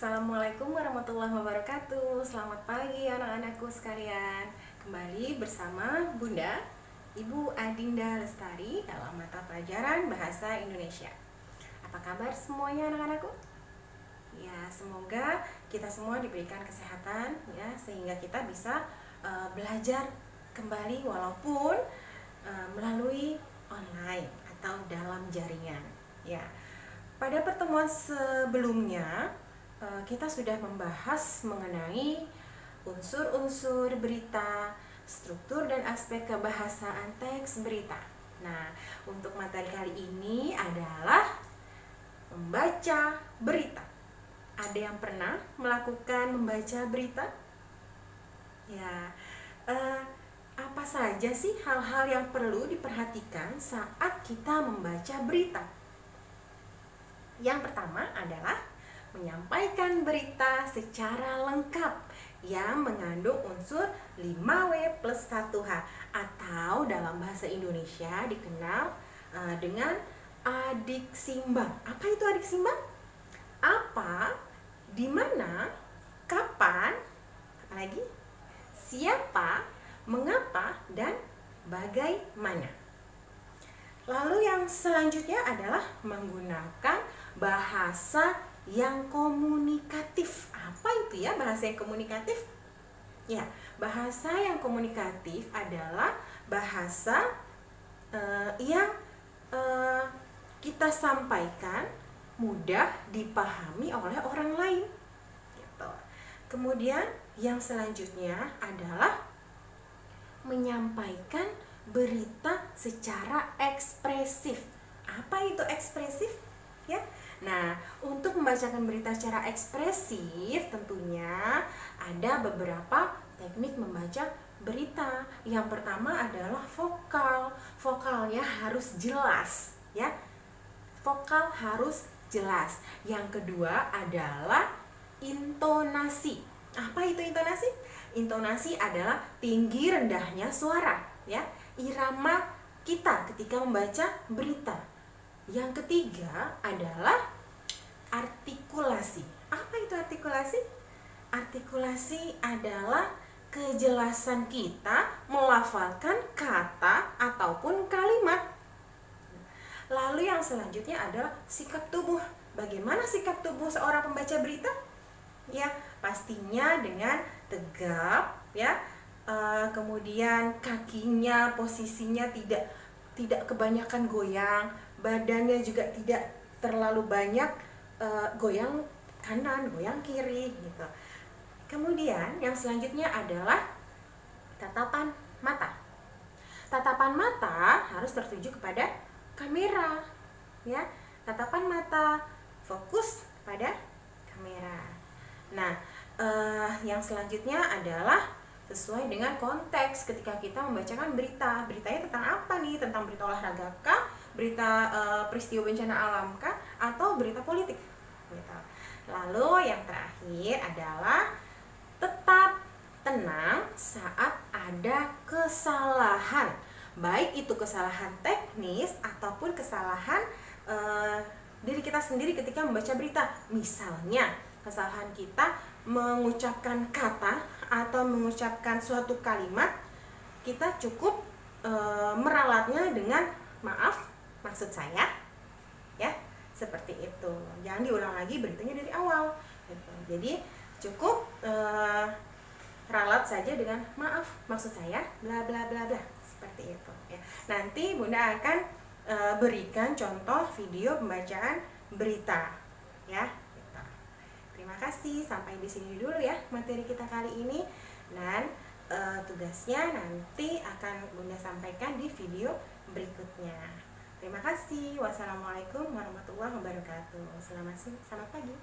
Assalamualaikum warahmatullahi wabarakatuh. Selamat pagi anak-anakku sekalian. Kembali bersama Bunda Ibu Adinda Lestari dalam mata pelajaran Bahasa Indonesia. Apa kabar semuanya anak-anakku? Ya, semoga kita semua diberikan kesehatan ya, sehingga kita bisa belajar kembali walaupun melalui online atau dalam jaringan ya. Pada pertemuan sebelumnya kita sudah membahas mengenai unsur-unsur berita, struktur dan aspek kebahasaan teks berita. Nah, untuk materi kali ini adalah membaca berita. Ada yang pernah melakukan membaca berita? Ya, apa saja sih hal-hal yang perlu diperhatikan saat kita membaca berita? Yang pertama adalah menyampaikan berita secara lengkap yang mengandung unsur 5W plus 1H atau dalam bahasa Indonesia dikenal dengan adik simbang. Apa itu adik simbang? Apa, di mana, kapan, apalagi siapa, mengapa, dan bagaimana. Lalu yang selanjutnya adalah menggunakan bahasa yang komunikatif. Apa itu ya bahasa yang komunikatif? Ya, bahasa yang komunikatif adalah bahasa yang kita sampaikan mudah dipahami oleh orang lain. Gitu. Kemudian yang selanjutnya adalah menyampaikan berita secara ekspresif. Apa itu ekspresif? Ya. Nah, untuk membacakan berita secara ekspresif tentunya ada beberapa teknik membaca berita. Yang pertama adalah vokal. Vokalnya harus jelas, ya. Vokal harus jelas. Yang kedua adalah intonasi. Apa itu intonasi? Intonasi adalah tinggi rendahnya suara, ya. Irama kita ketika membaca berita. Yang ketiga adalah artikulasi. Apa itu artikulasi? Artikulasi adalah kejelasan kita melafalkan kata ataupun kalimat. Lalu yang selanjutnya adalah sikap tubuh. Bagaimana sikap tubuh seorang pembaca berita? Ya, pastinya dengan tegap, ya. Kemudian kakinya posisinya tidak kebanyakan goyang, badannya juga tidak terlalu banyak goyang kanan, goyang kiri gitu. Kemudian yang selanjutnya adalah tatapan mata. Tatapan mata harus tertuju kepada kamera, ya. Tatapan mata fokus pada kamera. Nah, yang selanjutnya adalah sesuai dengan konteks ketika kita membacakan berita. Beritanya tentang apa nih? Tentang berita olahraga kah? Berita peristiwa bencana alam kah? Atau berita politik? Gitu. Lalu yang terakhir adalah tetap tenang saat ada kesalahan. Baik itu kesalahan teknis ataupun kesalahan diri kita sendiri ketika membaca berita. Misalnya, kesalahan kita mengucapkan kata atau mengucapkan suatu kalimat, kita cukup meralatnya dengan maaf, maksud saya, ya, seperti itu. Jangan diulang lagi beritanya dari awal. Gitu. Jadi cukup ralat saja dengan maaf, maksud saya, bla bla bla bla, seperti itu. Ya. Nanti Bunda akan berikan contoh video pembacaan berita, ya. Terima kasih, sampai di sini dulu ya materi kita kali ini, dan tugasnya nanti akan Bunda sampaikan di video berikutnya. Terima kasih. Wassalamualaikum warahmatullahi wabarakatuh. Selamat pagi.